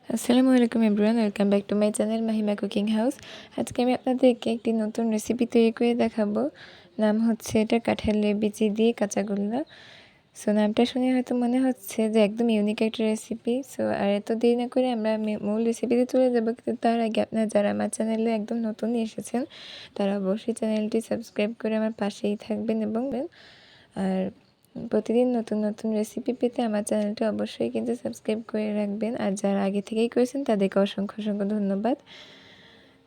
আসসালামু আলাইকুম everyone, welcome back to my channel Mahima cooking house. আজকে আমি আপনাদেরকে একটি নতুন রেসিপি তৈরি করে দেখাবো। নাম হচ্ছে এটা কাঁঠালের বিচি দিয়ে কাঁচাগোল্লা। সো নামটা শুনে হয়তো মনে হচ্ছে যে একদম ইউনিক একটা রেসিপি। সো আর এত দেরি না করে আমরা মূল রেসিপিতে চলে যাবো, কিন্তু তার আগে আপনারা যারা আমার চ্যানেলে একদম নতুনই এসেছেন তারা অবশ্যই চ্যানেলটি সাবস্ক্রাইব করে আমার পাশেই থাকবেন এবং আর প্রতিদিন নতুন নতুন রেসিপি পেতে আমার চ্যানেলটি অবশ্যই কিন্তু সাবস্ক্রাইব করে রাখবেন। আর যারা আগে থেকেই করেছেন তাদেরকে অসংখ্য অসংখ্য ধন্যবাদ।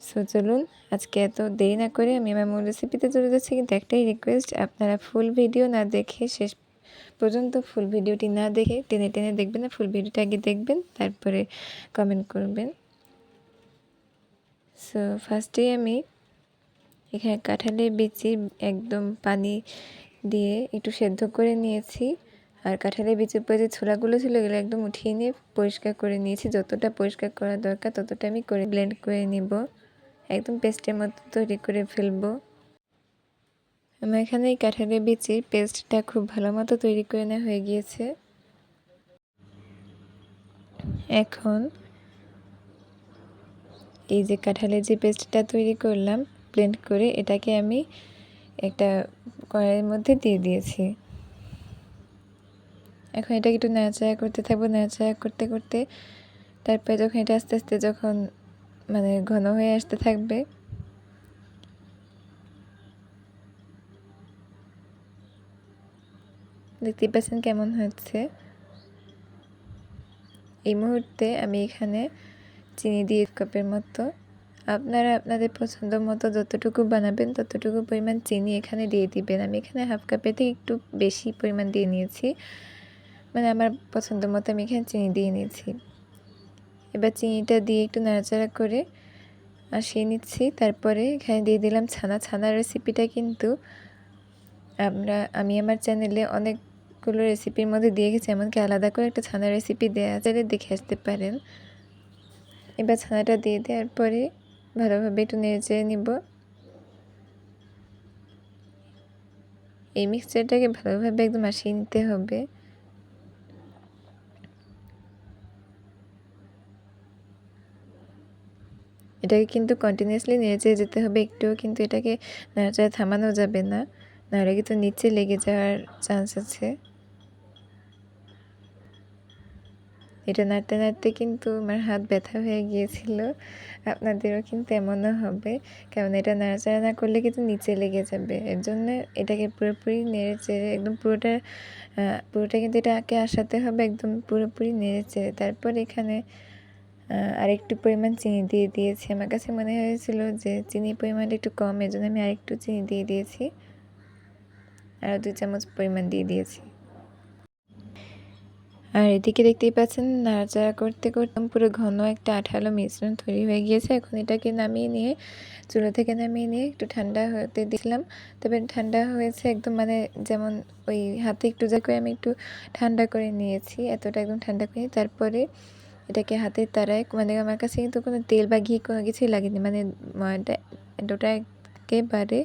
সো চলুন আজকে এত দেরি না করে আমি আমার মূল রেসিপিতে চলে যাচ্ছি, কিন্তু একটাই রিকোয়েস্ট, আপনারা ফুল ভিডিও না দেখে শেষ পর্যন্ত ফুল ভিডিওটি না দেখে টেনে টেনে দেখবেন না, ফুল ভিডিওটা আগে দেখবেন তারপরে কমেন্ট করবেন। সো ফার্স্টেই আমি এখানে কাঁঠালের বিচি একদম পানি দিয়ে একটু সেদ্ধ করে নিয়েছি। আর কাঁঠালের বিচির উপরে যে ছোলাগুলো ছিল এগুলো একদম উঠিয়ে নিয়ে পরিষ্কার করে নিয়েছি। যতটা পরিষ্কার করা দরকার ততটা আমি করে ব্লেন্ড করে নিব, একদম পেস্টের মতো তৈরি করে ফেলবো। আমার এখানে এই কাঁঠালের বিচির পেস্টটা খুব ভালো মতো তৈরি করে নেওয়া হয়ে গিয়েছে। এখন এই যে কাঁঠালের যে পেস্টটা তৈরি করলাম ব্লেন্ড করে, এটাকে আমি একটা কড়াইয়ের মধ্যে দিয়ে দিয়েছি। এখন এটাকে একটু নাড়াচাড়া করতে থাকবো, নাড়াচাড়া করতে করতে তারপরে যখন এটা আস্তে আস্তে যখন মানে ঘন হয়ে আসতে থাকবে, দেখতেই পাচ্ছেন কেমন হচ্ছে। এই মুহূর্তে আমি এখানে চিনি দিয়ে কাপের মতো, আপনারা আপনাদের পছন্দ মতো যতটুকু বানাবেন ততটুকু পরিমাণ চিনি এখানে দিয়ে দিবেন। আমি এখানে হাফ কাপের থেকে একটু বেশি পরিমাণ দিয়ে নিয়েছি, মানে আমার পছন্দ মতো আমি এখানে চিনি দিয়ে নিয়েছি। এবার চিনিটা দিয়ে একটু নাড়াচাড়া করে আসিয়ে নিচ্ছি। তারপরে এখানে দিয়ে দিলাম ছানা। ছানার রেসিপিটা কিন্তু আমি আমার চ্যানেলে অনেকগুলো রেসিপির মধ্যে দিয়ে গেছি, এমনকি আলাদা করে একটা ছানার রেসিপি দেওয়া আছে, দেখে আসতে পারেন। এবার ছানাটা দিয়ে দেওয়ার পরে ভালোভাবে একটু নেড়ে চেড়ে নিব। এই মিক্সচারটাকে ভালোভাবে একদম আসিয়ে নিতে হবে। এটাকে কিন্তু কন্টিনিউয়াসলি নেড়ে চেড়ে যেতে হবে, একটুও কিন্তু এটাকে নাড়াচাড়া থামানো যাবে না, নাহলে কিন্তু নিচে লেগে যাওয়ার চান্স আছে। এটা নাড়তে নাড়তে কিন্তু আমার হাত ব্যথা হয়ে গিয়েছিল, আপনাদেরও কিন্তু এমনও হবে, কারণ এটা নাড়াচাড়া না করলে কিন্তু নিচে লেগে যাবে। এর জন্য এটাকে পুরোপুরি নেড়ে চেড়ে একদম পুরোটা কিন্তু এটাকে আসাতে হবে, একদম পুরোপুরি নেড়ে চেড়ে। তারপর এখানে আরেকটু পরিমাণ চিনি দিয়ে দিয়েছি। আমার কাছে মনে হয়েছিল যে চিনির পরিমাণটা একটু কম, এর জন্য আমি আরেকটু চিনি দিয়ে দিয়েছি, আরও 2 চামচ পরিমাণ দিয়ে দিয়েছি। আর এদিকে দেখতেই পাচ্ছেন নাড়াচাড়া করতে করতে পুরো ঘন একটা আঠালো মিশ্রণ তৈরি হয়ে গিয়েছে। এখন এটাকে নামিয়ে নিয়ে চুলা থেকে নামিয়ে নিয়ে একটু ঠান্ডা হতে দিয়েছিলাম। তবে ঠান্ডা হয়েছে একদম, মানে যেমন ওই হাতে একটু যা করে আমি একটু ঠান্ডা করে নিয়েছি, এতটা একদম ঠান্ডা করে তারপরে এটাকে হাতের তারায়, মানে আমার কাছে কিন্তু কোনো তেল বা ঘি কোনো কিছুই লাগেনি, মানে ডোটা একেবারে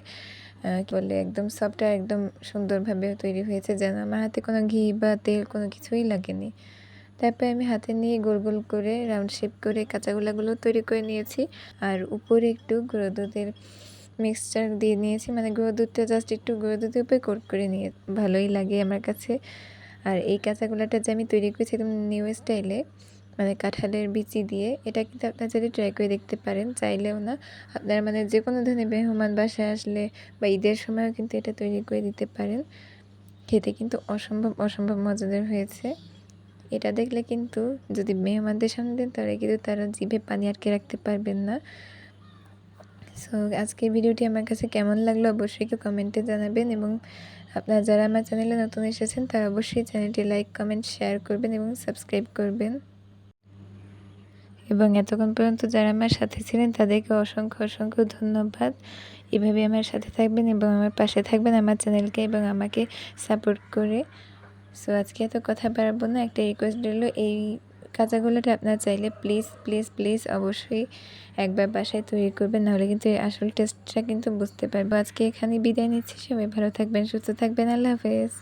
কী বলে একদম সফট আর একদম সুন্দরভাবে তৈরি হয়েছে, যেন আমার হাতে কোনো ঘি বা তেল কোনো কিছুই লাগেনি। তারপরে আমি হাতে নিয়ে গোল গোল করে রাউন্ড শেপ করে কাঁচাগোল্লাগুলো তৈরি করে নিয়েছি। আর উপরে একটু গুঁড়ো দুধের মিক্সচার দিয়ে নিয়েছি, মানে গুঁড়ো দুধটা জাস্ট একটু গুঁড়ো দুধের উপরে কোট করে নিয়ে, ভালোই লাগে আমার কাছে। আর এই কাঁচাগোল্লাটা যে আমি তৈরি করেছি একদম নিউ স্টাইলে, মানে কাঁঠালের বিচি দিয়ে, এটা কিন্তু আপনারা চাইলে ট্রাই করে দেখতে পারেন, চাইলেও না আপনারা মানে যে কোনো ধরনের মেহমান বাসায় আসলে বা ঈদের সময়ও কিন্তু এটা তৈরি করে দিতে পারেন। খেতে কিন্তু অসম্ভব অসম্ভব মজাদার হয়েছে। এটা দেখলে কিন্তু যদি মেহমানদের সামনে দেন তাহলে কিন্তু তারা জিভে পানি আটকে রাখতে পারবেন না। সো আজকের ভিডিওটি আমার কাছে কেমন লাগলো অবশ্যই কেউ কমেন্টে জানাবেন, এবং আপনারা যারা আমার চ্যানেলে নতুন এসেছেন তারা অবশ্যই চ্যানেলটি লাইক কমেন্ট শেয়ার করবেন এবং সাবস্ক্রাইব করবেন। এবং এতক্ষণ পর্যন্ত যারা আমার সাথে ছিলেন তাদেরকে অসংখ্য অসংখ্য ধন্যবাদ। এভাবে আমার সাথে থাকবেন এবং আমার পাশে থাকবেন আমার চ্যানেলকে এবং আমাকে সাপোর্ট করে। সো আজকে এত কথা বাড়াবো না, একটা রিকোয়েস্ট রইল, এই কাঁচাগোল্লাটা আপনারা চাইলে প্লিজ প্লিজ প্লিজ অবশ্যই একবার বাসায় তৈরি করবেন, নাহলে কিন্তু এই আসল টেস্টটা কিন্তু বুঝতে পারবো। আজকে এখানেই বিদায় নিচ্ছি, সবাই ভালো থাকবেন, সুস্থ থাকবেন, আল্লাহ হাফেজ।